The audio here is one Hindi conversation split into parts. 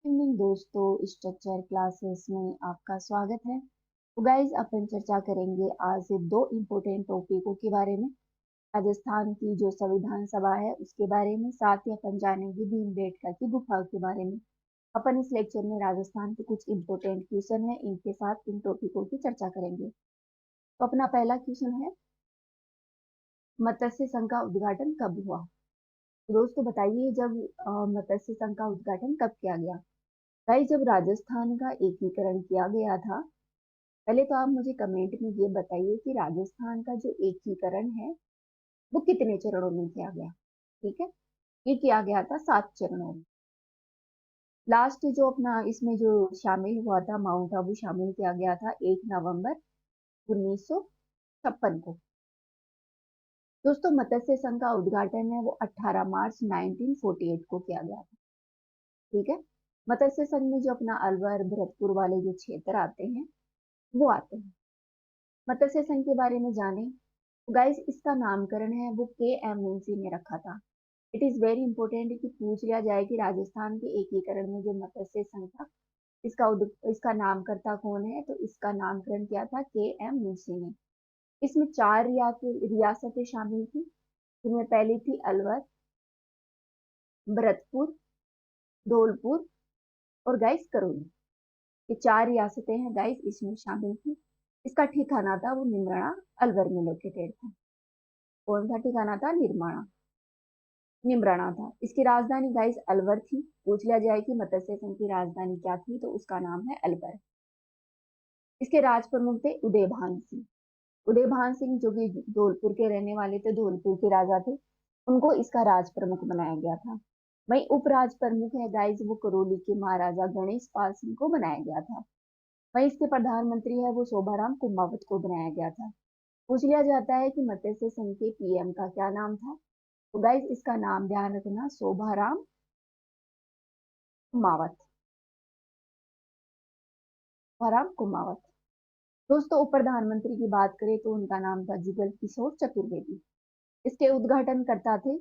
इवनिंग दोस्तों, स्ट्रक्चर क्लासेस में आपका स्वागत है। तो गाइज अपन चर्चा करेंगे आज दो इम्पोर्टेंट टॉपिकों के बारे में। राजस्थान की जो संविधान सभा है उसके बारे में, साथ ही अपन जानेंगे भीमबेटका की गुफा के बारे में। अपन इस लेक्चर में राजस्थान के कुछ इम्पोर्टेंट क्वेश्चन है, इनके साथ इन टॉपिकों की चर्चा करेंगे। तो अपना पहला क्वेश्चन है, मत्स्य संघ का उद्घाटन कब हुआ? तो दोस्तों बताइए, जब मत्स्य संघ का उद्घाटन कब किया गया? भाई, जब राजस्थान का एकीकरण किया गया था। पहले तो आप मुझे कमेंट में ये बताइए कि राजस्थान का जो एकीकरण है वो कितने चरणों में किया गया। ठीक है, ये किया गया था 7 चरणों में। लास्ट जो अपना इसमें जो शामिल हुआ था, माउंट आबू शामिल किया गया था 1 नवंबर 1956 को। दोस्तों, मत्स्य संघ का उद्घाटन है वो 18 मार्च 1948 को किया गया था। ठीक है, मत्स्य संघ में जो अपना अलवर भरतपुर वाले जो क्षेत्र आते हैं वो आते हैं। मत्स्य संघ के बारे में जाने, गाइस इसका नामकरण है वो के एम मुंशी ने रखा था। इट इज वेरी इंपॉर्टेंट कि पूछ लिया जाए कि राजस्थान के एकीकरण में जो मत्स्य संघ था, इसका नामकर्ता कौन है, तो इसका नामकरण किया था के एम मुंशी ने। इसमें 4 रियासतें शामिल थी, जिनमें पहली थी अलवर, भरतपुर, धौलपुर और गाइस करौली। ये 4 रियासतें हैं गाइस, इसमें शामिल थी। इसका ठिकाना था वो निमराना, अलवर में लोकेटेड था। कौन सा ठिकाना था? निमराना था। इसकी राजधानी गाइस अलवर थी। पूछ लिया जाए कि मत्स्य संघ की राजधानी क्या थी, तो उसका नाम है अलवर। इसके राज प्रमुख थे उदयभान सिंह। उदयभान सिंह जो कि धौलपुर के रहने वाले थे, धौलपुर के राजा थे, उनको इसका राज प्रमुख बनाया गया था। वही उपराज प्रमुख है गाइस, वो करौली के महाराजा गणेश पाल सिंह को बनाया गया था। वही इसके प्रधानमंत्री है वो शोभाराम कुमावत को बनाया गया था। पूछ लिया जाता है कि मत्स्य संघ के पीएम का क्या नाम था, तो गाइस इसका नाम ध्यान रखना, शोभाराम कुमावत। शोभाराम कुमावत। दोस्तों, उप प्रधानमंत्री की बात करें तो उनका नाम था जुगल किशोर चतुर्वेदी। इसके उद्घाटन करता थे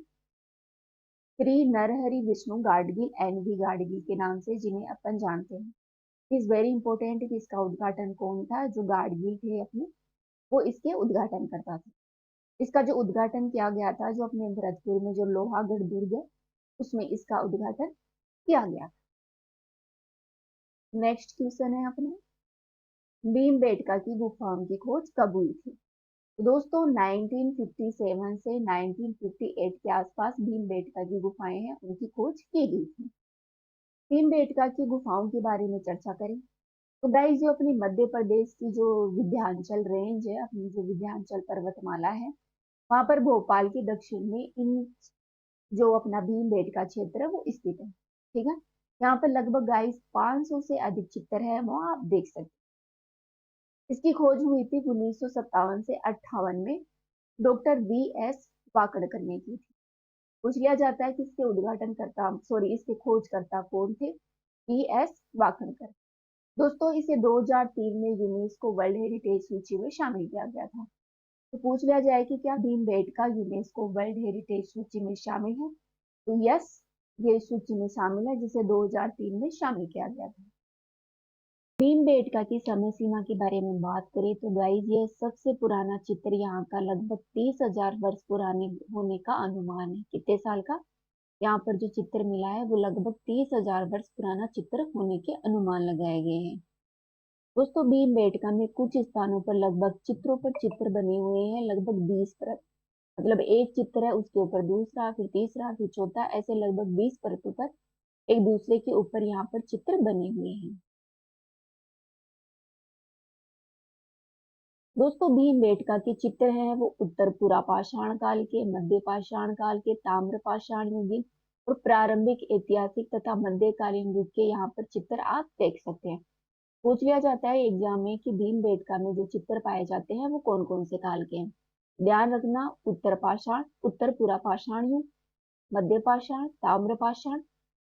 श्री नरहरि विष्णु गाडगिल, एनवी गाडगिल के नाम से, जिन्हें अपन जानते हैं। इज वेरी इंपॉर्टेंट कि इसका उद्घाटन कौन था, जो गाडगिल थे अपने, वो इसके उद्घाटन करता था। इसका जो उद्घाटन किया गया था, जो अपने भरतपुर में जो लोहागढ़ दुर्ग है, उसमें इसका उद्घाटन किया गया। नेक्स्ट क्वेश्चन है अपने, भीमबेटका की गुफाओं की खोज कब हुई थी? तो दोस्तों 1957 से 1958 के आसपास भीमबेटका की गुफाएं हैं, उनकी खोज की गई थी। भीमबेटका की गुफाओं के बारे में चर्चा करें तो गाइस, जो अपनी मध्य प्रदेश की जो विंध्याचल रेंज है, अपनी जो विंध्याचल पर्वतमाला है, वहां पर भोपाल के दक्षिण में इन जो अपना भीमबेटका क्षेत्र है वो स्थित है। ठीक है, यहाँ पर लगभग गाइस 500 से अधिक चित्र है, वो आप देख सकते हैं। इसकी खोज हुई थी 1957 से 58 में डॉक्टर वी एस वाकड़कर ने की थी। पूछ लिया जाता है कि इसके इसके खोजकर्ता कौन थे? V S Wakadkar. दोस्तों, इसे 2003 में यूनेस्को वर्ल्ड हेरिटेज सूची में शामिल किया गया था। तो पूछ लिया जाए कि क्या भीमबेटका यूनेस्को वर्ल्ड हेरिटेज सूची में शामिल है, तो यस, ये सूची में शामिल है, जिसे 2003 में शामिल किया गया था। भीमबेटका की समय सीमा के बारे में बात करें तो गाइस, ये सबसे पुराना चित्र यहाँ का लगभग 30,000 वर्ष पुराने होने का अनुमान है। कितने साल का? यहाँ पर जो चित्र मिला है वो लगभग 30,000 वर्ष पुराना चित्र होने के अनुमान लगाए गए हैं। दोस्तों, भीमबेटका में कुछ स्थानों पर लगभग चित्रों पर चित्र बने हुए हैं, लगभग 20 परत। मतलब एक चित्र है, उसके ऊपर दूसरा, फिर तीसरा, फिर चौथा, ऐसे लगभग 20 परतों पर एक दूसरे के ऊपर यहाँ पर चित्र बने हुए हैं। दोस्तों, भीमबेटका के चित्र हैं वो उत्तर पुरा पाषाण काल के, मध्य पाषाण काल के, ताम्र पाषाण युगीन और प्रारंभिक ऐतिहासिक तथा मध्यकालीन युग के यहाँ पर चित्र आप देख सकते हैं। पूछ लिया जाता है एग्जाम में कि भीमबेटका में जो चित्र पाए जाते हैं वो कौन कौन से काल के हैं। ध्यान रखना, उत्तर पाषाण, उत्तर पुरा पाषाण युग, मध्य पाषाण, ताम्र पाषाण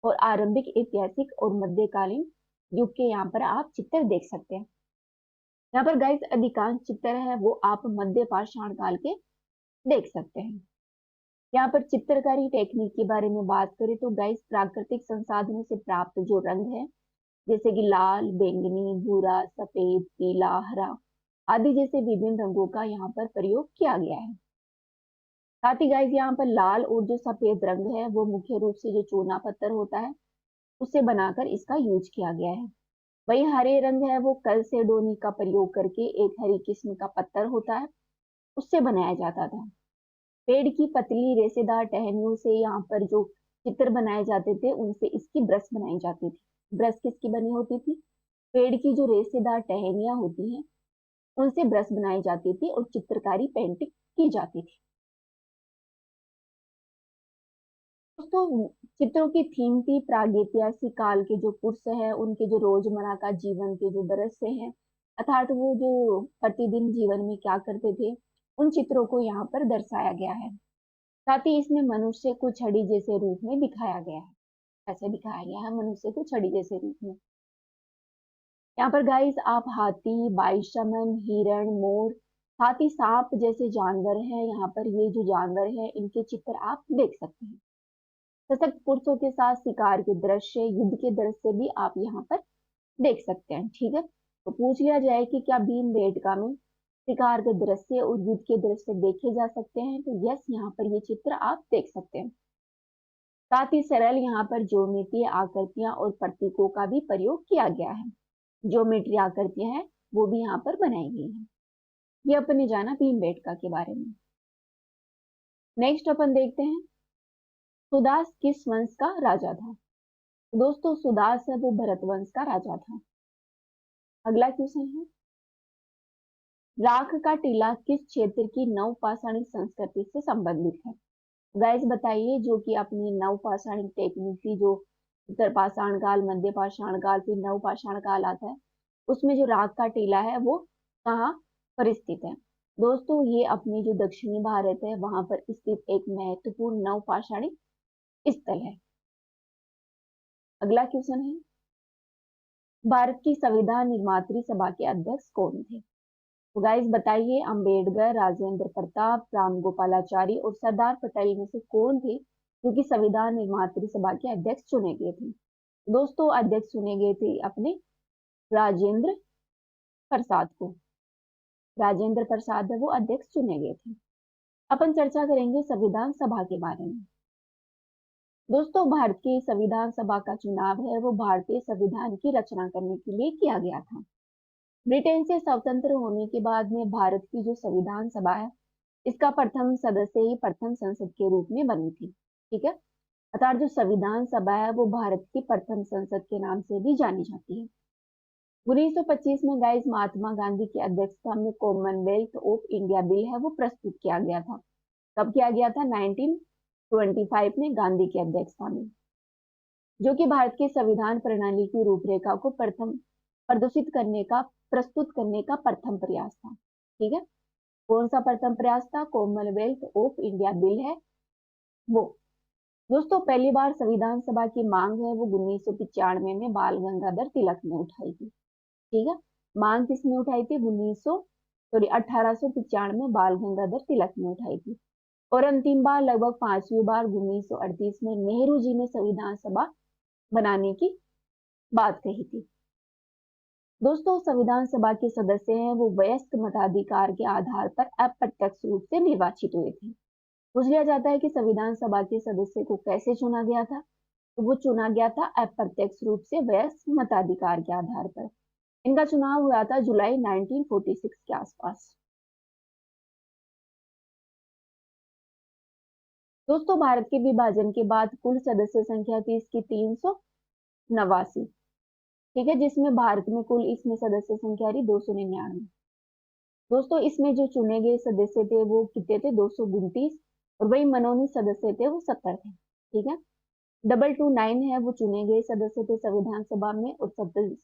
और आरंभिक ऐतिहासिक और मध्यकालीन युग के यहाँ पर आप चित्र देख सकते हैं। यहाँ पर गाइस अधिकांश चित्र है वो आप मध्य पाषाण काल के देख सकते हैं। यहाँ पर चित्रकारी टेक्निक के बारे में बात करें तो गाइस प्राकृतिक संसाधनों से प्राप्त जो रंग है, जैसे कि लाल, बैंगनी, भूरा, सफेद, पीला, हरा आदि जैसे विभिन्न रंगों का यहाँ पर प्रयोग किया गया है। साथ ही गाइस यहाँ पर लाल और जो सफेद रंग है वो मुख्य रूप से जो चूना पत्थर होता है उससे बनाकर इसका यूज किया गया है। वही हरे रंग है वो कलसेडोनी का प्रयोग करके एक हरी किस्म का पत्थर होता है उससे बनाया जाता था। पेड़ की पतली रेशेदार टहनियों से यहाँ पर जो चित्र बनाए जाते थे उनसे इसकी ब्रश बनाई जाती थी। ब्रश किसकी बनी होती थी? पेड़ की जो रेशेदार टहनियां होती हैं उनसे ब्रश बनाई जाती थी और चित्रकारी पेंटिंग की जाती थी। दोस्तों चित्रों की थीम थी प्रागैतिहासिक काल के जो पुरुष है उनके जो रोजमर्रा का जीवन के जो दृश्य हैं, अर्थात वो जो प्रतिदिन जीवन में क्या करते थे उन चित्रों को यहाँ पर दर्शाया गया है। साथ ही इसमें मनुष्य को छड़ी जैसे रूप में दिखाया गया है। ऐसे दिखाया गया है मनुष्य को छड़ी जैसे रूप में। यहाँ पर गाइस आप हाथी, बाईशमन, हिरण, मोर, साथ ही सांप जैसे जानवर हैं, यहाँ पर ये जो जानवर है इनके चित्र आप देख सकते हैं। सशक्त पुरुषों के साथ शिकार के दृश्य, युद्ध के दृश्य भी आप यहाँ पर देख सकते हैं। ठीक है, तो पूछ लिया जाए कि क्या भीमबेटका में शिकार के दृश्य और युद्ध के दृश्य देखे जा सकते हैं, तो यस यहाँ पर ये चित्र आप देख सकते हैं। साथ ही सरल यहाँ पर ज्योमेट्री आकृतियां और प्रतीकों का भी प्रयोग किया गया है। ज्योमेट्री आकृतियां हैं वो भी यहाँ पर बनाई गई है। ये अपने जाना भीमबेटका के बारे में। नेक्स्ट अपन देखते हैं सुदास किस वंश का राजा था। दोस्तों सुदास है वो भरत वंश का राजा था। अगला क्वेश्चन है राख का टीला किस क्षेत्र की नवपाषाणिक संस्कृति से संबंधित है। गाइस बताइए, जो कि अपनी नवपाषाणिक टेक्निक थी, जो उत्तर पाषाण काल, मध्य पाषाण काल, फिर नवपाषाण काल आता है, उसमें जो राख का टीला है वो कहाँ पर स्थित है। दोस्तों ये अपने जो दक्षिणी भारत है वहां पर स्थित एक महत्वपूर्ण नवपाषाणिक स्थल है। अगला क्वेश्चन है भारत की संविधान निर्मात्री सभा के अध्यक्ष कौन थे। तो गाइस बताइए, अंबेडकर, राजेंद्र प्रताप, राम गोपालाचारी और सरदार पटेल में से कौन थे जो कि संविधान निर्मात्री सभा के अध्यक्ष चुने गए थे। दोस्तों अध्यक्ष चुने गए थे अपने राजेंद्र प्रसाद को। राजेंद्र प्रसाद है वो अध्यक्ष चुने गए थे। अपन चर्चा करेंगे संविधान सभा के बारे में। दोस्तों भारतीय संविधान सभा का चुनाव है वो भारतीय संविधान की रचना करने के लिए किया गया था। ब्रिटेन से स्वतंत्र होने के बाद में भारत की जो संविधान सभा है इसका प्रथम सदस्य ही प्रथम संसद के रूप में बनी थी। ठीक है, अर्थात जो संविधान सभा है वो भारत की प्रथम संसद के नाम से भी जानी जाती है। 1925 में गाइस महात्मा गांधी की अध्यक्षता में कॉमनवेल्थ ऑफ इंडिया बिल है वो प्रस्तुत किया गया था। कब किया गया था? 1925 में गांधी की अध्यक्षता में, जो कि भारत के संविधान प्रणाली की रूपरेखा को प्रथम प्रस्तुत करने का प्रथम प्रयास था। ठीक है, कौन सा प्रथम प्रयास था? कॉमनवेल्थ ऑफ इंडिया बिल है वो। दोस्तों पहली बार संविधान सभा की मांग है वो 1995 में बाल गंगाधर तिलक ने उठाई थी। ठीक है, मांग किसने उठाई थी? 1895 में बाल गंगाधर तिलक ने उठाई थी। और अंतिम बार लगभग 5वीं बार 1938 में नेहरू जी ने संविधान सभा बनाने की बात कही थी। दोस्तों संविधान सभा के सदस्य हैं वो वयस्क मताधिकार के आधार पर अप्रत्यक्ष रूप से निर्वाचित हुए थे। पूछ लिया जाता है कि संविधान सभा के सदस्य को कैसे चुना गया था, तो वो चुना गया था अप्रत्यक्ष रूप से वयस्क मताधिकार के आधार पर। इनका चुनाव हुआ था जुलाई 1946 के आसपास। दोस्तों भारत के विभाजन के बाद कुल सदस्य संख्या थी इसकी 389। ठीक है, जिसमें भारत में कुल इसमें सदस्य संख्या रही 299। दोस्तों इसमें जो चुने गए सदस्य थे वो कितने थे? 229। और वही मनोनीत सदस्य थे वो 70 थे। ठीक है, 229 है वो चुने गए सदस्य थे संविधान सभा में, और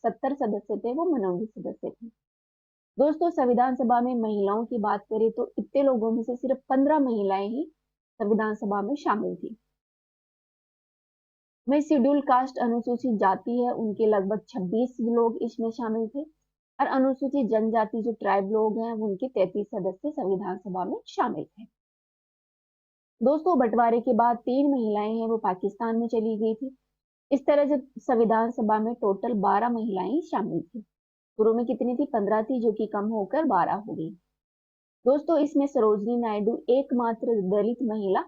70 सदस्य थे वो मनोनीत सदस्य थे। दोस्तों संविधान सभा में महिलाओं की बात करें तो इतने लोगों में से सिर्फ 15 महिलाएं ही संविधान सभा में शामिल थी। में शेड्यूल कास्ट अनुसूचित जाति है उनके लगभग 26 लोग इसमें शामिल थे, और अनुसूचित जनजाति जो ट्राइब लोग हैं उनके 33 सदस्य संविधान सभा में शामिल थे। दोस्तों बंटवारे के बाद 3 महिलाएं हैं वो पाकिस्तान में चली गई थी। इस तरह जब संविधान सभा में टोटल 12 महिलाएं शामिल थी। शुरू में कितनी थी? 15 थी, जो कि कम होकर 12 हो गई। दोस्तों इसमें सरोजनी नायडू एकमात्र दलित महिला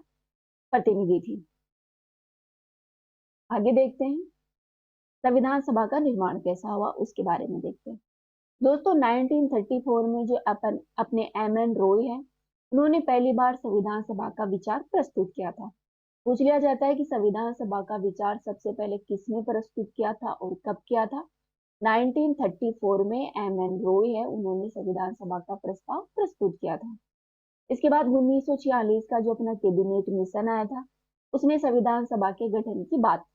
प्रतिनिधि थी। आगे देखते हैं संविधान सभा का निर्माण कैसा हुआ, उसके बारे में देखते हैं। दोस्तों 1934 में जो अपने एम एन रॉय है, उन्होंने पहली बार संविधान सभा का विचार प्रस्तुत किया था। पूछ लिया जाता है कि संविधान सभा का विचार सबसे पहले किसने प्रस्तुत किया था और कब किया था? 1934 में एम एन रॉय है, उन्होंने संविधान सभा का प्रस्ताव प्रस्तुत किया था। इसके बाद 1946 का जो अपना कैबिनेट मिशन आया था, उसने संविधान सभा के गठन की बात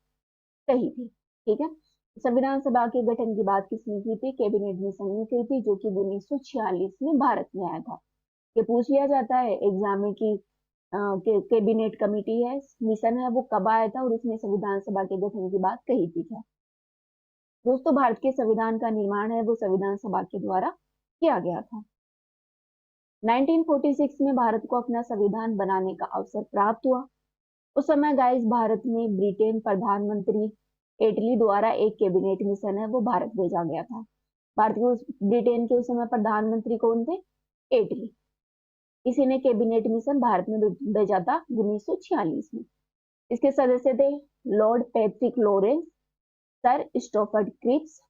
कही थी। ठीक है, संविधान सभा के गठन की बात किसने की थी? कैबिनेट मिशन ने की थी, जो कि 1946 में भारत में आया था। ये पूछ लिया जाता है एग्जाम में कि कैबिनेट कमेटी है, मिशन है, वो कब आया था और उसने संविधान सभा के गठन की बात कही थी क्या? दोस्तों भारत के संविधान का निर्माण है वो संविधान सभा के द्वारा किया गया था। 1946 में भारत को अपना संविधान बनाने का अवसर प्राप्त हुआ। उस समय गाइस भारत में ब्रिटेन प्रधानमंत्री एटली द्वारा एक कैबिनेट मिशन है वो भारत भेजा गया था। भारत के ब्रिटेन के उस समय प्रधानमंत्री कौन थे? एटली। इसी ने कैबिनेट मिशन भारत में भेजा था 1946 में। इसके सदस्य थे Lord Patrick Lawrence, Sir Stafford Cripps,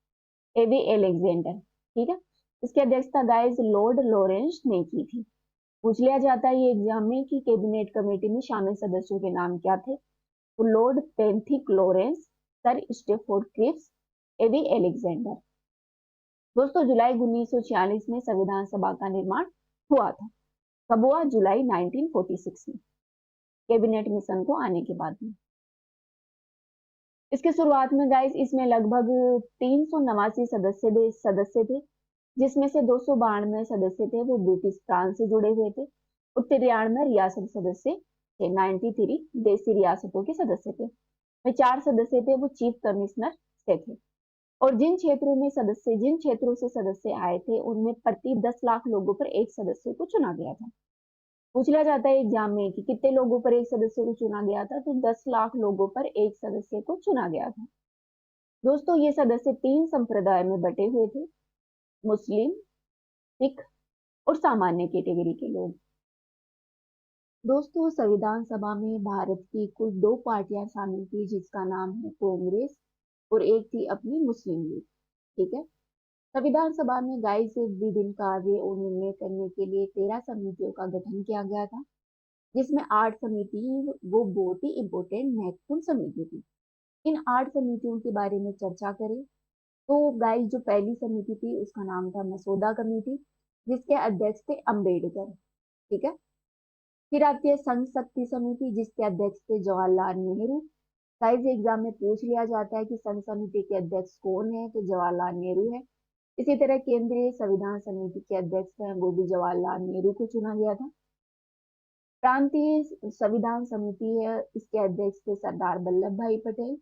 A V Alexander. ठीक है, इसकी अध्यक्षता गाइस लॉर्ड लॉरेंस ने की थी। पूछ लिया जाता है ये एग्जाम में कि कैबिनेट कमेटी में शामिल सदस्यों के नाम क्या थे? तो Lord Pethick Lawrence, Sir Stafford Cripps, A V Alexander. दोस्तों जुलाई 1946 में संविधान सभा का निर्माण हुआ था। कब हुआ? जुलाई 1946 में, कैबिनेट मिशन को आने के बाद में। इसके शुरुआत में गाइस इसमें लगभग 389 सदस्य थे, जिसमें से 292 सदस्य थे वो ब्रिटिश फ्रांस से जुड़े हुए थे और 93 रियासत सदस्य थे। 93 देशी रियासतों के सदस्य थे। में 4 सदस्य थे वो चीफ कमिश्नर से थे। और जिन क्षेत्रों से सदस्य आए थे उनमें प्रति 10 लाख लोगों पर एक सदस्य को चुना गया था। पूछ लिया जाता है एग्जाम में कि कितने लोगों पर एक सदस्य को चुना गया था? तो 10 लाख लोगों पर एक सदस्य को चुना गया था। दोस्तों ये सदस्य 3 संप्रदाय में बटे हुए थे, मुस्लिम, सिख और सामान्य कैटेगरी के लोग। दोस्तों संविधान सभा में भारत की कुल 2 पार्टियां शामिल थी, जिसका नाम है कांग्रेस और एक थी अपनी मुस्लिम लीग। ठीक है, संविधान सभा में गाइस विभिन्न कार्य और निर्णय करने के लिए 13 समितियों का गठन किया गया था, जिसमें 8 समिति वो बहुत ही इंपॉर्टेंट महत्वपूर्ण समिति थी। इन 8 समितियों के बारे में चर्चा करें तो गाइस जो पहली समिति थी उसका नाम था मसौदा कमेटी, जिसके अध्यक्ष थे अंबेडकर। ठीक है, फिर आती है संघ शक्ति समिति, जिसके अध्यक्ष थे जवाहरलाल नेहरू। गाइस एग्जाम में पूछ लिया जाता है कि संघ समिति के अध्यक्ष कौन है? तो जवाहरलाल नेहरू है। इसी तरह केंद्रीय संविधान समिति के अध्यक्ष हैं वो भी जवाहरलाल नेहरू को चुना गया था। प्रांतीय संविधान समिति है, इसके अध्यक्ष थे सरदार वल्लभ भाई पटेल।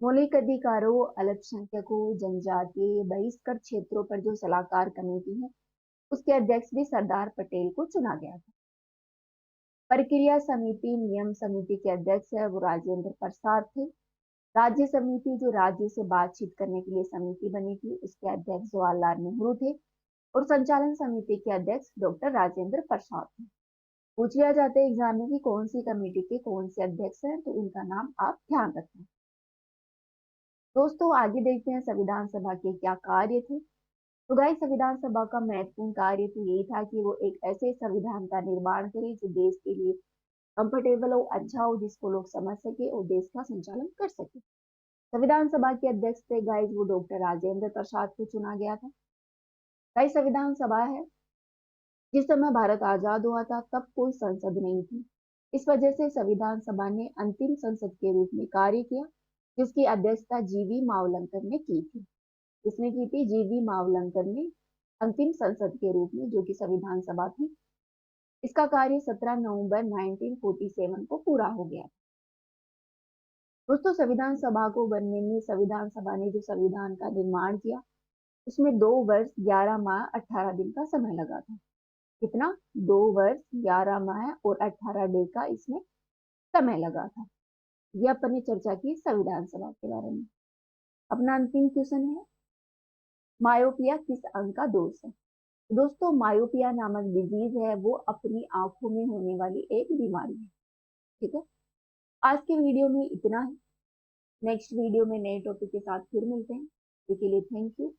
मौलिक अधिकारों, अल्पसंख्यकों, जनजातीय बहिष्कृत क्षेत्रों पर जो सलाहकार कमेटी है, उसके अध्यक्ष भी सरदार पटेल को चुना गया था। प्रक्रिया समिति नियम समिति के अध्यक्ष है वो राजेंद्र प्रसाद थे। राज्य समिति जो राज्य से बातचीत करने के लिए समिति बनी थी, उसके अध्यक्ष जवाहरलाल नेहरू थे। और संचालन समिति के अध्यक्ष डॉक्टर राजेंद्र प्रसाद थे। पूछ लिया जाता है एग्जाम में कि कौन सी कमेटी के कौन से अध्यक्ष हैं, तो इनका नाम आप ध्यान रखें। दोस्तों आगे देखते हैं संविधान सभा के क्या कार्य थे। तो गाइस संविधान सभा का महत्वपूर्ण कार्य तो यही था कि वो एक ऐसे संविधान का निर्माण करे जो देश के लिए कंफर्टेबल हो, अच्छा हो, जिसको लोग समझ सके और देश का संचालन कर सके। संविधान सभा के अध्यक्ष थे गाइस वो डॉक्टर राजेंद्र प्रसाद को चुना गया था। गाइस संविधान सभा है, जिस समय भारत आजाद हुआ था तब कोई संसद नहीं थी। इस वजह से संविधान सभा ने अंतिम संसद के रूप में कार्य किया, जिसकी अध्यक्षता जीवी मावलंकर ने की थी। किसने की थी? जीवी मावलंकर ने अंतिम संसद के रूप में, जो कि संविधान सभा थी। इसका कार्य 17 नवंबर 1947 को पूरा हो गया। दोस्तों संविधान सभा को बनने में संविधान सभा ने जो संविधान का निर्माण किया उसमें 2 वर्ष 11 माह 18 दिन का समय लगा था। कितना, 2 वर्ष 11 माह और 18 डे का इसमें समय लगा था। ये अपन ने चर्चा की संविधान सभा के बारे में। अपना अंतिम क्वेश्चन है, मायोपिया किस अंग का दोष है? दोस्तों मायोपिया नामक डिजीज है वो अपनी आंखों में होने वाली एक बीमारी है। ठीक है, आज के वीडियो में इतना ही। नेक्स्ट वीडियो में नए टॉपिक के साथ फिर मिलते हैं। इसके लिए थैंक यू।